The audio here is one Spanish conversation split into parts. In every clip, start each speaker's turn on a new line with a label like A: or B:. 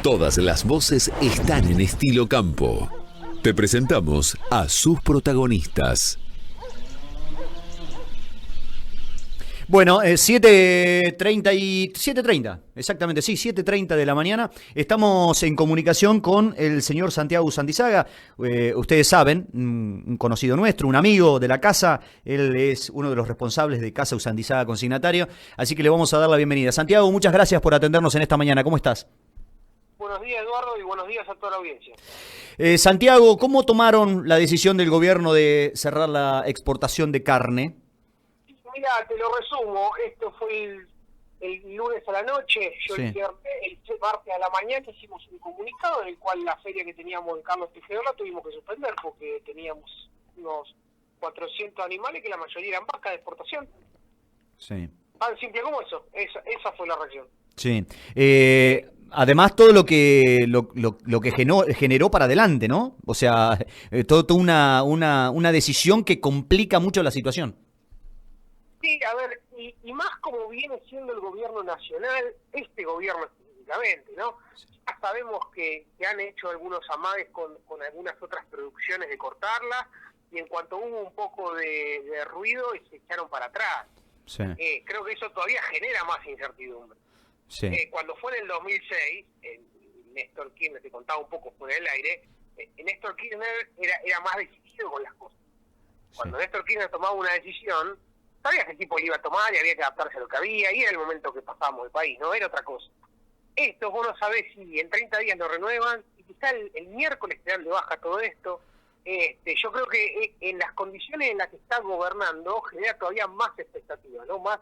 A: Todas las voces están en Estilo Campo. Te presentamos a sus protagonistas.
B: Bueno, 7:30, exactamente, sí, 7:30 de la mañana. Estamos en comunicación con el señor Santiago Usandizaga. Ustedes saben, un conocido nuestro, un amigo de la casa. Él es uno de los responsables de Casa Usandizaga Consignatario. Así que le vamos a dar la bienvenida. Santiago, muchas gracias por atendernos en esta mañana. ¿Cómo estás?
C: Buenos días, Eduardo, y buenos días a toda la audiencia.
B: Santiago, ¿cómo tomaron la decisión del gobierno de cerrar la exportación de carne?
C: Mira, te lo resumo. Esto fue el lunes a la noche. El martes a la mañana hicimos un comunicado en el cual la feria que teníamos en Carlos Tejedor la tuvimos que suspender porque teníamos unos 400 animales que la mayoría eran vacas de exportación.
B: Sí.
C: Tan simple como eso. Esa fue la reacción.
B: Sí. Además, todo lo que generó para adelante, ¿no? O sea, todo una decisión que complica mucho la situación.
C: Sí, a ver, y más como viene siendo el gobierno nacional, este gobierno específicamente, ¿no? Ya sabemos que han hecho algunos amagues con algunas otras producciones de cortarlas, y en cuanto hubo un poco de ruido, se echaron para atrás.
B: Sí.
C: Creo que eso todavía genera más incertidumbre.
B: Sí.
C: Cuando fue en el 2006, Néstor Kirchner, te contaba un poco fuera del aire, Néstor Kirchner era más decidido con las cosas. Cuando Néstor Kirchner tomaba una decisión, sabía que el tipo le iba a tomar y había que adaptarse a lo que había, y era el momento que pasábamos el país, no era otra cosa. Esto vos no sabés si en 30 días lo renuevan, y quizá el miércoles te dan de baja todo esto. Yo creo que en las condiciones en las que está gobernando genera todavía más expectativas, ¿no? Más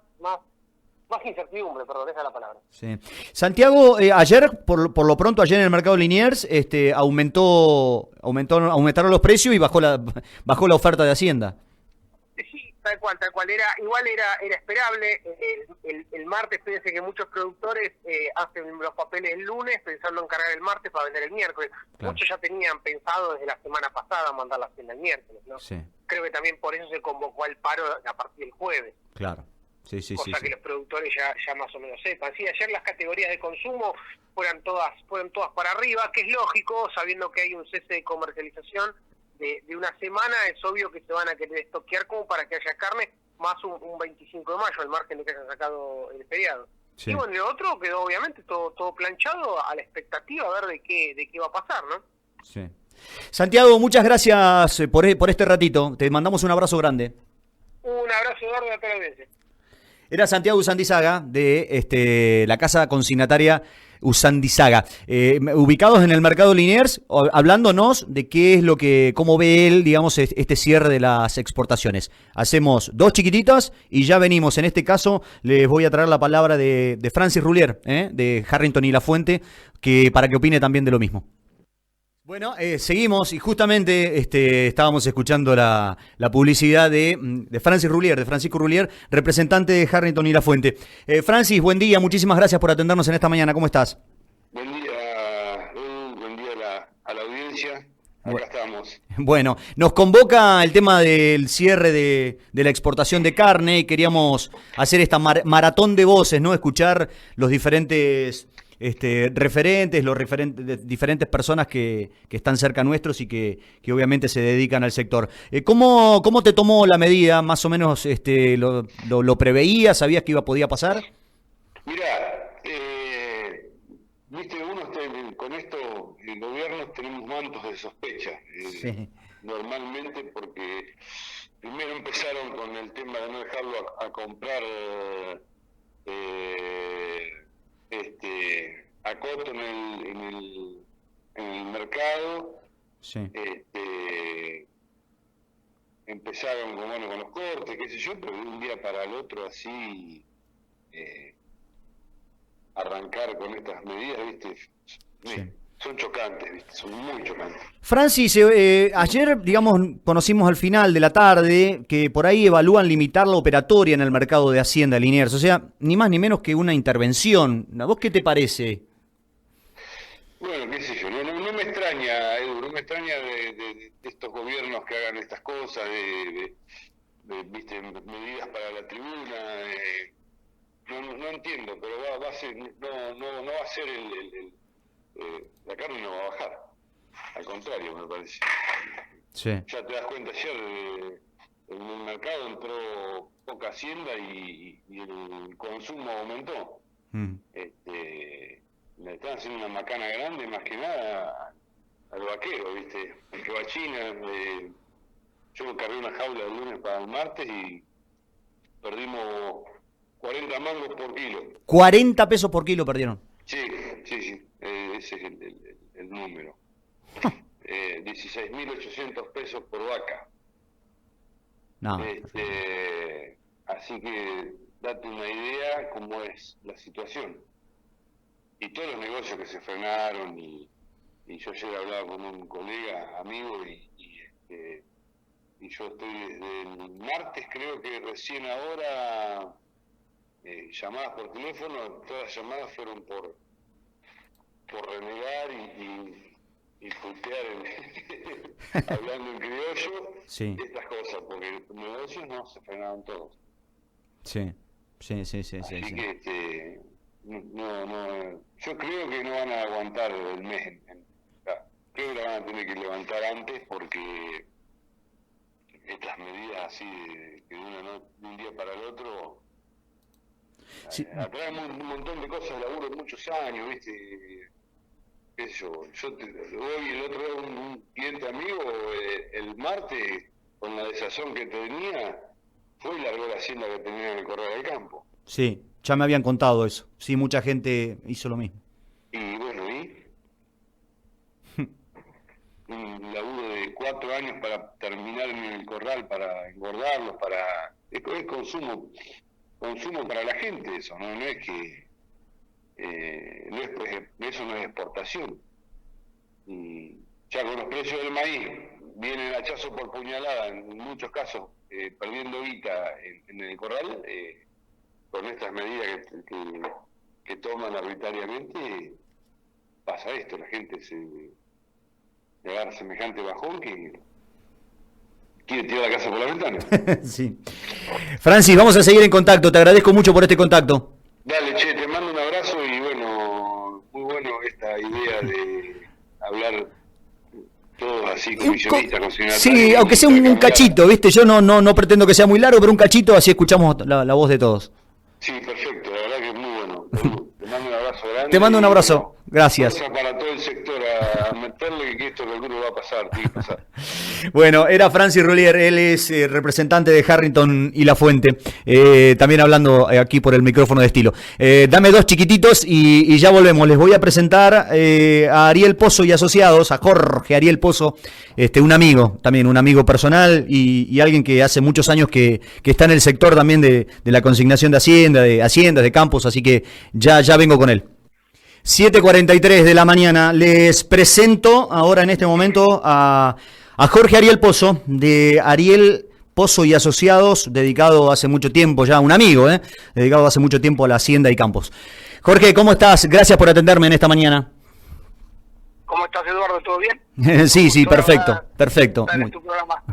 C: incertidumbre, perdón, esa es la palabra.
B: Sí. Santiago, ayer, por lo pronto, ayer en el mercado Liniers, aumentaron los precios y bajó la oferta de Hacienda.
C: Sí, tal cual. Igual era esperable. El martes, fíjense que muchos productores hacen los papeles el lunes pensando en cargar el martes para vender el miércoles. Claro. Muchos ya tenían pensado desde la semana pasada mandar la Hacienda el miércoles, ¿no? Sí. Creo que también por eso se convocó al paro a partir del jueves.
B: Claro. Sí, cosa
C: que los productores ya más o menos sepan. Sí, ayer las categorías de consumo fueron todas para arriba, que es lógico, sabiendo que hay un cese de comercialización de una semana. Es obvio que se van a querer estoquear como para que haya carne, más un 25 de mayo, al margen de que hayan sacado el feriado. Sí. Y bueno, el otro quedó obviamente todo planchado a la expectativa a ver de qué va a pasar, ¿no?
B: Sí. Santiago, muchas gracias por este ratito. Te mandamos un abrazo grande.
C: Un abrazo, Eduardo, a toda la audiencia.
B: Era Santiago Usandizaga de la casa consignataria Usandizaga, ubicados en el mercado Liniers, hablándonos de cómo ve él, digamos, este cierre de las exportaciones. Hacemos dos chiquititas y ya venimos. En este caso les voy a traer la palabra de Francis Roulier, de Harrington y La Fuente, para que opine también de lo mismo. Bueno, seguimos y justamente estábamos escuchando la publicidad de Francis Roulier, de Francisco Roulier, representante de Harrington y La Fuente. Francis, buen día, muchísimas gracias por atendernos en esta mañana. ¿Cómo estás?
D: Buen día, buen día a la audiencia. Acá estamos.
B: Bueno, nos convoca el tema del cierre de la exportación de carne y queríamos hacer esta maratón de voces, ¿no? Escuchar los diferentes diferentes personas que están cerca nuestros y que obviamente se dedican al sector. ¿Cómo te tomó la medida? Más o menos lo preveías, sabías que podía pasar.
D: Mirá, viste, con esto, el gobierno tenemos mantos de sospecha. Sí. Normalmente porque primero empezaron con el tema de no dejarlo a comprar a coto en el mercado. Sí. Empezaron con los cortes, qué sé yo, pero de un día para el otro así arrancar con estas medidas, ¿viste? Sí. Son chocantes, ¿viste? Son muy chocantes.
B: Francis, ayer, digamos, conocimos al final de la tarde que por ahí evalúan limitar la operatoria en el mercado de Hacienda Liniers, o sea, ni más ni menos que una intervención. ¿A vos qué te parece?
D: Bueno, qué sé yo, no me extraña, Edu, no me extraña de estos gobiernos que hagan estas cosas, ¿viste? Medidas para la tribuna, no entiendo, pero va a ser, no va a ser la carne no va a bajar. Al contrario, me parece.
B: Sí.
D: Ya te das cuenta, ayer en el mercado entró poca hacienda y el consumo aumentó. Le están haciendo una macana grande, más que nada al vaquero, ¿viste? El que va a China. Yo cargué una jaula el lunes para el martes y perdimos 40 mangos por kilo.
B: 40 pesos por kilo perdieron.
D: Sí, ese es el número. 16.800 pesos por vaca.
B: No.
D: Así que date una idea cómo es la situación. Y todos los negocios que se frenaron, y yo ayer hablaba con un colega, amigo, y yo estoy desde el martes, creo que recién ahora, llamadas por teléfono, todas las llamadas fueron por renegar y putear hablando en criollo,
B: Sí.
D: estas cosas, porque los negocios no se frenaron todos.
B: Sí.
D: Así que no, yo creo que no van a aguantar el mes. Creo que la van a tener que levantar antes, porque estas medidas así que de un día para el otro
B: Sí.
D: atraen un montón de cosas, laburo muchos años, ¿viste? Qué sé yo, hoy el otro día un cliente amigo, el martes, con la desazón que tenía, fue y largó la hacienda que tenía en el Corral del Campo.
B: Sí, ya me habían contado eso. Sí, mucha gente hizo lo mismo.
D: Y bueno, un laburo de 4 años para terminar en el corral, para engordarlos, es consumo para la gente, eso, no es que eso no es exportación. Y ya con los precios del maíz viene el hachazo por puñalada, en muchos casos perdiendo guita en el corral, con estas medidas que toman arbitrariamente, pasa esto, la gente le agarra semejante bajón que quiere tirar la casa por la ventana.
B: Sí. Francis, vamos a seguir en contacto, te agradezco mucho por este contacto.
D: Dale, che, te mando un abrazo y bueno, muy bueno esta idea de hablar todos así, comisionistas, consignatarios.
B: Sí, aunque sea un cachito, ¿viste? Yo no pretendo que sea muy largo, pero un cachito, así escuchamos la voz de todos.
D: Sí, perfecto, la verdad que es muy bueno. Te mando un abrazo grande.
B: Te mando un abrazo,
D: bueno,
B: gracias.
D: fuerza para todo el sector a meterle, que esto seguro va a pasar, tiene que pasar.
B: Bueno, era Francis Rolier, él es representante de Harrington y La Fuente, también hablando aquí por el micrófono de Estilo. Dame dos chiquititos y ya volvemos. Les voy a presentar a Ariel Pozo y Asociados, a Jorge Ariel Pozo, un amigo, también un amigo personal y alguien que hace muchos años que está en el sector también de la consignación de haciendas, de campos, así que ya vengo con él. 7:43 de la mañana, les presento ahora en este momento a Jorge Ariel Pozo, de Ariel Pozo y Asociados, dedicado hace mucho tiempo ya, un amigo, dedicado hace mucho tiempo a la hacienda y campos. Jorge, ¿cómo estás? Gracias por atenderme en esta mañana.
C: ¿Cómo estás, Eduardo? ¿Todo bien?
B: Sí, perfecto.
C: Estar en tu programa.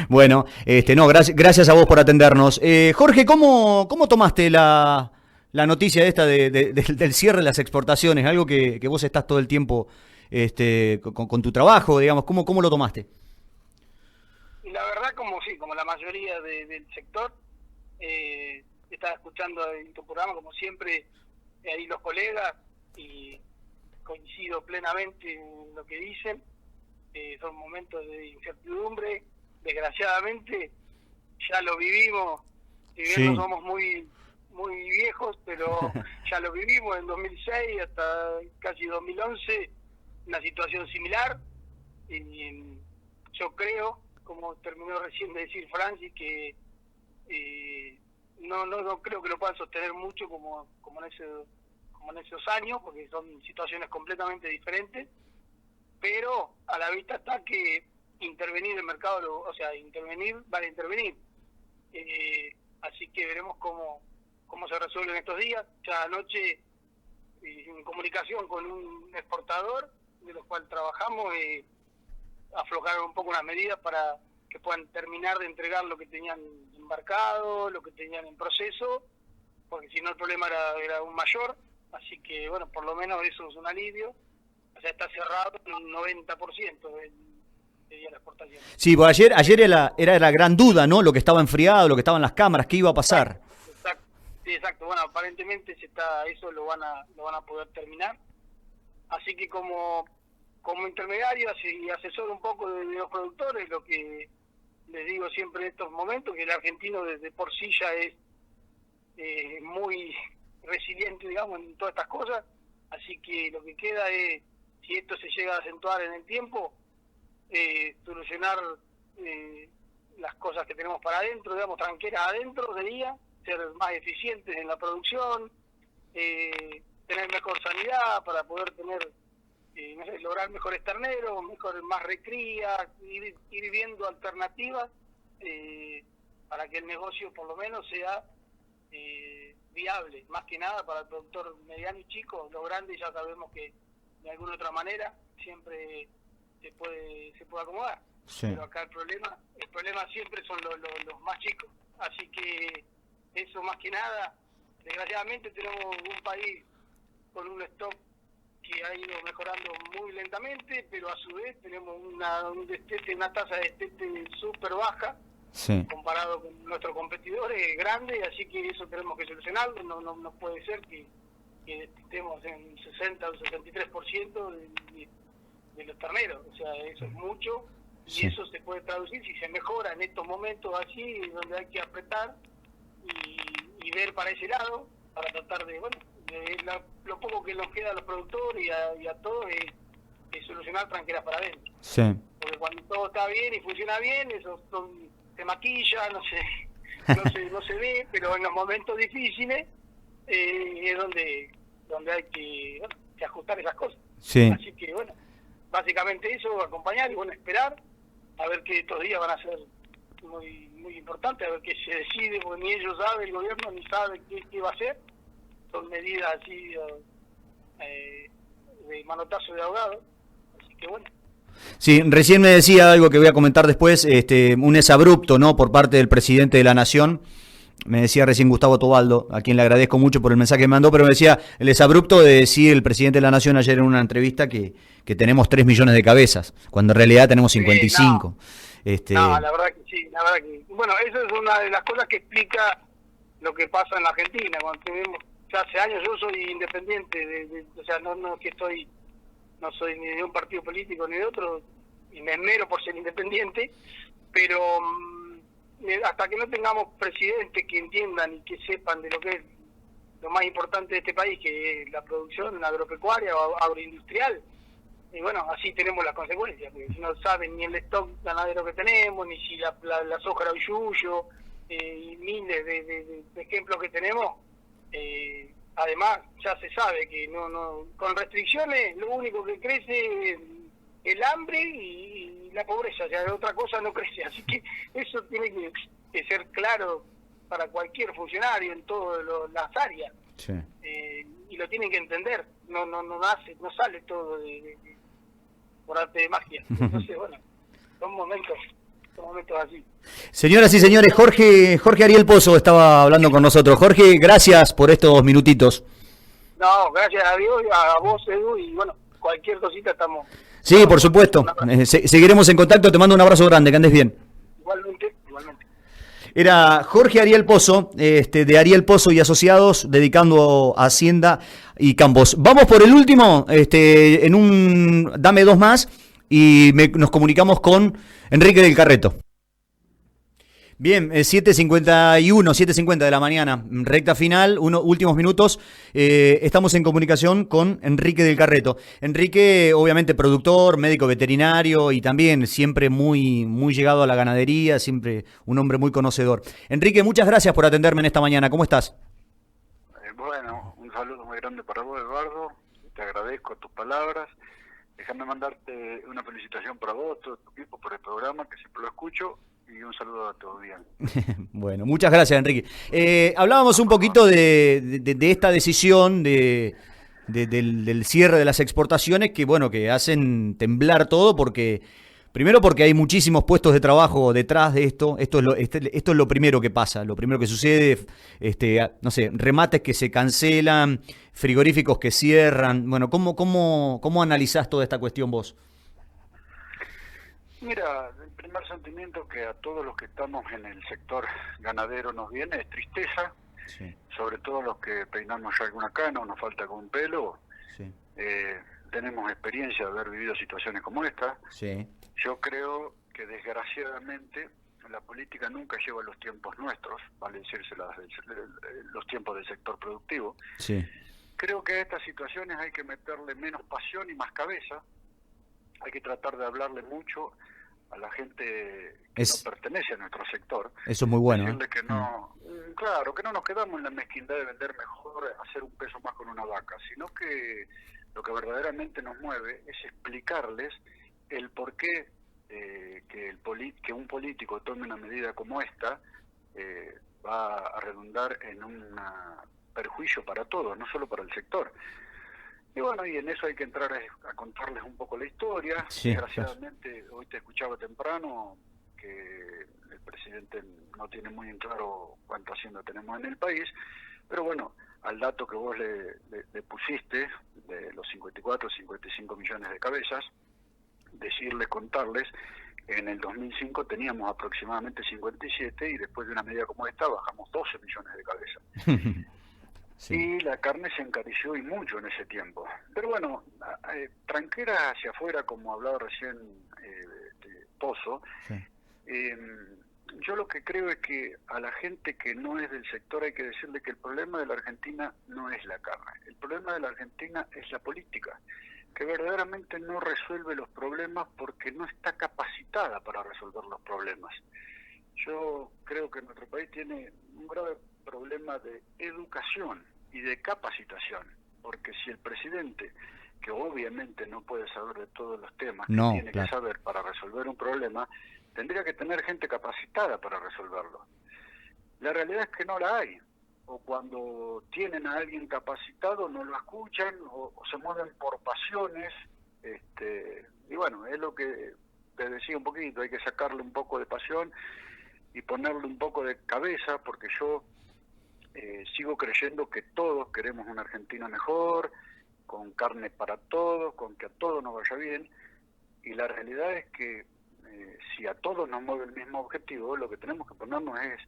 B: Bueno, gracias a vos por atendernos. Jorge, ¿cómo tomaste la noticia esta del cierre de las exportaciones? Algo que vos estás todo el tiempo con tu trabajo, digamos, ¿cómo lo tomaste?
C: Y la verdad, como la mayoría del sector, estaba escuchando en tu programa, como siempre, ahí los colegas, y coincido plenamente en lo que dicen. Son momentos de incertidumbre, desgraciadamente ya lo vivimos, si bien
B: Sí.
C: no somos muy viejos, pero ya lo vivimos en 2006 hasta casi 2011, una situación similar. Y yo creo, como terminó recién de decir Francis, que no creo que lo puedan sostener mucho como en esos años, porque son situaciones completamente diferentes, pero a la vista está que intervenir el mercado, van a intervenir. Así que veremos cómo se resuelven estos días. Ya anoche, en comunicación con un exportador, de los cuales trabajamos, aflojaron un poco unas medidas para que puedan terminar de entregar lo que tenían embarcado, lo que tenían en proceso, porque si no el problema era aún mayor. Así que, bueno, por lo menos eso es un alivio. o sea, está cerrado en un 90% de la exportación.
B: Sí, pues ayer era la gran duda, ¿no? Lo que estaba enfriado, lo que estaba en las cámaras, ¿qué iba a pasar?
C: Exacto, sí, exacto. Bueno, aparentemente eso lo van a poder terminar. Así que como intermediario y asesor un poco de los productores, lo que les digo siempre en estos momentos, que el argentino desde por sí ya es muy resiliente, digamos, en todas estas cosas. Así que lo que queda es, si esto se llega a acentuar en el tiempo, solucionar las cosas que tenemos para adentro, digamos, tranqueras adentro de día, ser más eficientes en la producción, tener mejor sanidad para poder tener, no sé, lograr mejores terneros, más recría, ir viendo alternativas para que el negocio por lo menos sea viable, más que nada para el productor mediano y chico. Los grandes ya sabemos que de alguna otra manera siempre se puede acomodar. Sí. Pero acá el problema siempre son los más chicos. Así que eso más que nada, desgraciadamente tenemos un país con un stock que ha ido mejorando muy lentamente, pero a su vez tenemos una tasa de destete súper baja, sí, comparado con nuestros competidores grandes, así que eso tenemos que solucionarlo. No puede ser que estemos en 60 o 63% de los terneros, o sea, eso es mucho, y sí, eso se puede traducir si se mejora en estos momentos así, donde hay que apretar y ver para ese lado, para tratar de, bueno, lo poco que nos queda a los productores y a todos es solucionar tranqueras para adentro. Sí. Porque cuando todo está bien y funciona bien, eso se maquilla, no se ve, pero en los momentos difíciles es donde hay que ajustar esas cosas. Sí. Así que bueno, básicamente eso, acompañar y bueno, esperar a ver que estos días van a ser muy muy importantes, a ver qué se decide, porque ni ellos saben, el gobierno ni sabe qué va a hacer. Son medidas así de manotazo de ahogado, así que bueno.
B: Sí, recién me decía algo que voy a comentar después, un exabrupto, ¿no?, por parte del presidente de la Nación. Me decía recién Gustavo Tobaldo, a quien le agradezco mucho por el mensaje que me mandó, pero me decía el exabrupto de decir el presidente de la Nación ayer en una entrevista que tenemos 3 millones de cabezas, cuando en realidad tenemos 55.
C: No, la verdad que sí, la verdad que... Bueno, eso es una de las cosas que explica lo que pasa en la Argentina, cuando tenemos... Ya hace años yo soy independiente, o sea, no soy ni de un partido político ni de otro, y me esmero por ser independiente, pero hasta que no tengamos presidentes que entiendan y que sepan de lo que es lo más importante de este país, que es la producción agropecuaria o agroindustrial, y bueno, así tenemos las consecuencias, porque si no saben ni el stock ganadero que tenemos, ni si la soja era yuyo, y miles de ejemplos que tenemos. Además ya se sabe que no con restricciones lo único que crece es el hambre y la pobreza, o sea, otra cosa no crece, así que eso tiene que ser claro para cualquier funcionario en todas las áreas. Sí. Y lo tienen que entender, no sale todo por arte de magia. Entonces bueno, son momentos así.
B: Señoras y señores, Jorge Ariel Pozo estaba hablando con nosotros. Jorge, gracias por estos minutitos.
C: No, gracias a Dios, a vos, Edu, y bueno, cualquier cosita estamos...
B: Sí, por supuesto. Seguiremos en contacto. Te mando un abrazo grande, que andes bien.
C: Igualmente.
B: Era Jorge Ariel Pozo, de Ariel Pozo y Asociados, dedicando a Hacienda y Campos. Vamos por el último, dame 2 más, y nos comunicamos con Enrique del Carreto. Bien, 7:50 de la mañana, recta final, últimos minutos. Estamos en comunicación con Enrique del Carreto. Enrique, obviamente productor, médico veterinario y también siempre muy, muy llegado a la ganadería, siempre un hombre muy conocedor. Enrique, muchas gracias por atenderme en esta mañana. ¿Cómo estás?
E: Bueno, un saludo muy grande para vos, Eduardo. Te agradezco tus palabras. Déjame mandarte una felicitación para vos, todo tu equipo, por el programa, que siempre lo escucho, y un saludo a tu audiencia.
B: Bueno, muchas gracias, Enrique. Hablábamos un poquito de esta decisión del cierre de las exportaciones, que bueno, que hacen temblar todo, porque Primero porque hay muchísimos puestos de trabajo detrás de esto. Esto es lo primero que pasa, lo primero que sucede. No sé, remates que se cancelan, frigoríficos que cierran. Bueno, ¿cómo analizás toda esta cuestión vos?
E: Mira, el primer sentimiento que a todos los que estamos en el sector ganadero nos viene es tristeza,
B: Sí,
E: sobre todo los que peinamos ya alguna cana o nos falta algún pelo.
B: sí,
E: Tenemos experiencia de haber vivido situaciones como esta.
B: sí,
E: Yo creo que desgraciadamente la política nunca lleva los tiempos nuestros, vale decirse los tiempos del sector productivo.
B: sí.
E: Creo que a estas situaciones hay que meterle menos pasión y más cabeza. Hay que tratar de hablarle mucho a la gente que no pertenece a nuestro sector.
B: Eso es muy bueno.
E: Decirle que no, claro, que no nos quedamos en la mezquindad de vender mejor, hacer un peso más con una vaca, sino que lo que verdaderamente nos mueve es explicarles el porqué que un político tome una medida como esta va a redundar en un perjuicio para todos, no solo para el sector. Y bueno, y en eso hay que entrar a contarles un poco la historia.
B: Sí,
E: Desgraciadamente, hoy te escuchaba temprano que el presidente no tiene muy en claro cuánta hacienda tenemos en el país, pero bueno, al dato que vos le pusiste, de los 54, 55 millones de cabezas, contarles, en el 2005 teníamos aproximadamente 57 y después de una medida como esta bajamos 12 millones de cabezas. Sí. Y la carne se encareció y mucho en ese tiempo. Pero bueno, tranquera hacia afuera, como hablaba recién Pozo, sí. Yo lo que creo es que a la gente que no es del sector hay que decirle que el problema de la Argentina no es la carne. El problema de la Argentina es la política, que verdaderamente no resuelve los problemas porque no está capacitada para resolver los problemas. Yo creo que nuestro país tiene un grave problema de educación y de capacitación, porque si el presidente, que obviamente no puede saber de todos los temas que tiene que saber para resolver un problema, tendría que tener gente capacitada para resolverlo. La realidad es que no la hay, o cuando tienen a alguien capacitado no lo escuchan, o se mueven por pasiones, y bueno, es lo que te decía un poquito, hay que sacarle un poco de pasión y ponerle un poco de cabeza, porque yo sigo creyendo que todos queremos una Argentina mejor, con carne para todos, con que a todos nos vaya bien, y la realidad es que si a todos nos mueve el mismo objetivo, lo que tenemos que ponernos es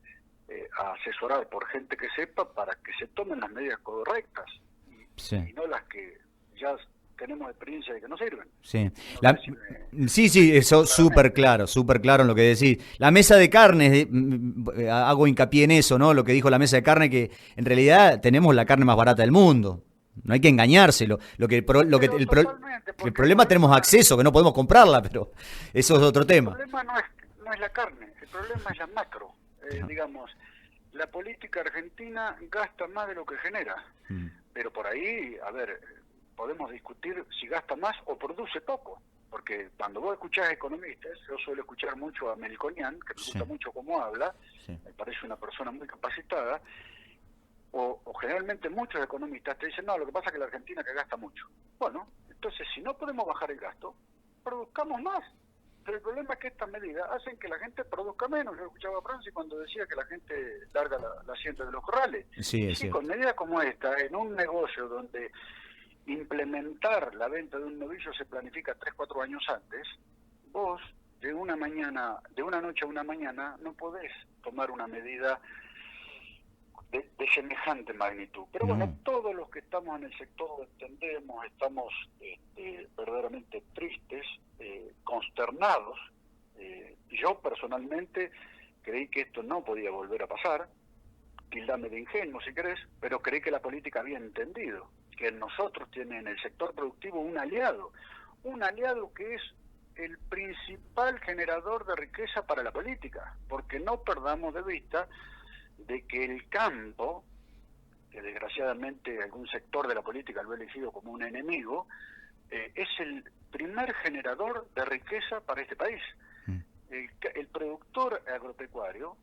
E: a asesorar por gente que sepa para que se tomen las medidas correctas y no las que ya tenemos experiencia de que no sirven.
B: Sí, sí, eso súper claro en lo que decís. La mesa de carnes, hago hincapié en eso, ¿no? Lo que dijo la mesa de carne, que en realidad tenemos la carne más barata del mundo. No hay que engañárselo. El problema tenemos acceso, que no podemos comprarla, pero eso es otro tema.
E: El problema no es la carne, el problema es la macro. Digamos, la política argentina gasta más de lo que genera, pero por ahí, a ver, podemos discutir si gasta más o produce poco, porque cuando vos escuchás economistas, yo suelo escuchar mucho a Melconian, que me gusta mucho cómo habla, me parece una persona muy capacitada, o generalmente muchos economistas te dicen, no, lo que pasa es que la Argentina que gasta mucho. Bueno, entonces si no podemos bajar el gasto, produzcamos más. Pero el problema es que estas medidas hacen que la gente produzca menos. Yo escuchaba a Francis cuando decía que la gente larga la hacienda de los corrales.
B: Sí,
E: con medidas como esta, en un negocio donde implementar la venta de un novillo se planifica 3-4 años antes, vos de una noche a una mañana no podés tomar una medida de semejante magnitud. Pero bueno, todos los que estamos en el sector lo entendemos, estamos verdaderamente tristes, consternados. Yo personalmente creí que esto no podía volver a pasar, tildame de ingenuo si querés, pero creí que la política había entendido que nosotros tiene en el sector productivo un aliado que es el principal generador de riqueza para la política, porque no perdamos de vista de que el campo, que desgraciadamente algún sector de la política lo ha elegido como un enemigo, es el primer generador de riqueza para este país. El productor agropecuario,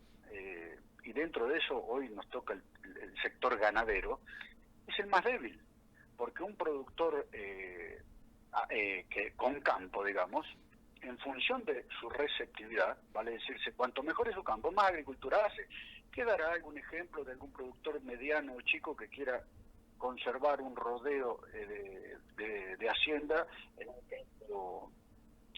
E: y dentro de eso hoy nos toca el sector ganadero, es el más débil, porque un productor que con campo, digamos, en función de su receptividad, vale decirse, cuanto mejor es su campo, más agricultura hace. ¿Quedará algún ejemplo de algún productor mediano o chico que quiera conservar un rodeo de hacienda en un campo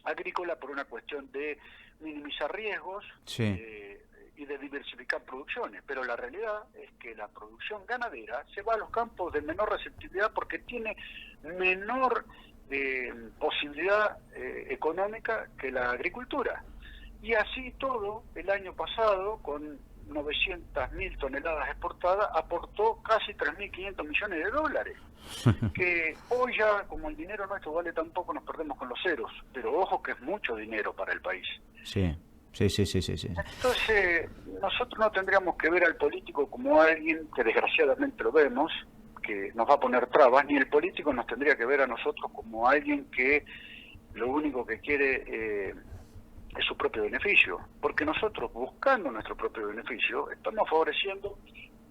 E: agrícola por una cuestión de minimizar riesgos y de diversificar producciones? Pero la realidad es que la producción ganadera se va a los campos de menor receptividad porque tiene menor posibilidad económica que la agricultura. Y así todo, el año pasado, con 900.000 toneladas exportadas, aportó casi 3.500 millones de dólares. Que hoy ya, como el dinero nuestro vale tan poco, nos perdemos con los ceros. Pero ojo que es mucho dinero para el país.
B: Sí.
E: Entonces, nosotros no tendríamos que ver al político como alguien que desgraciadamente lo vemos, que nos va a poner trabas, ni el político nos tendría que ver a nosotros como alguien que lo único que quiere es su propio beneficio, porque nosotros, buscando nuestro propio beneficio, estamos favoreciendo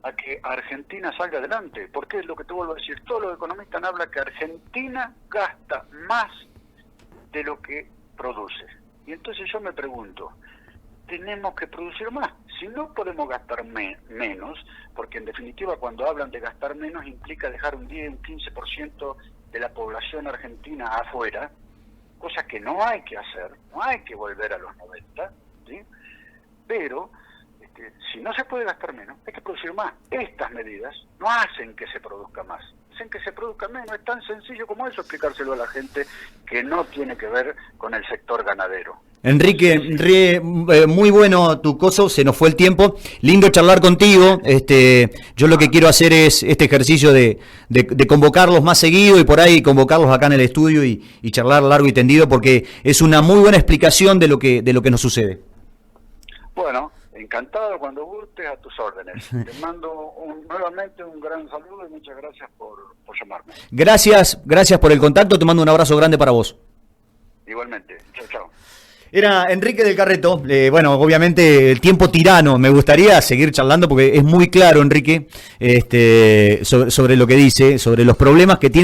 E: a que Argentina salga adelante, porque es lo que te vuelvo a decir, todos los economistas hablan que Argentina gasta más de lo que produce. Y entonces yo me pregunto, tenemos que producir más. Si no podemos gastar menos, porque en definitiva cuando hablan de gastar menos implica dejar un 10, un 15% de la población argentina afuera, cosa que no hay que hacer, no hay que volver a los 90, ¿sí? Pero si no se puede gastar menos, hay que producir más. Estas medidas no hacen que se produzca más, hacen que se produzca menos. Es tan sencillo como eso explicárselo a la gente que no tiene que ver con el sector ganadero.
B: Enrique, muy bueno tu coso, se nos fue el tiempo, lindo charlar contigo, yo lo que quiero hacer es este ejercicio de convocarlos más seguido y por ahí convocarlos acá en el estudio y charlar largo y tendido porque es una muy buena explicación de lo que nos sucede.
E: Bueno, encantado, cuando gustes, a tus órdenes. Te mando nuevamente un gran saludo y muchas gracias por llamarme.
B: Gracias por el contacto, te mando un abrazo grande para vos.
E: Igualmente, chao.
B: Era Enrique del Carreto, bueno, obviamente el tiempo tirano, me gustaría seguir charlando porque es muy claro, Enrique, sobre lo que dice, sobre los problemas que tiene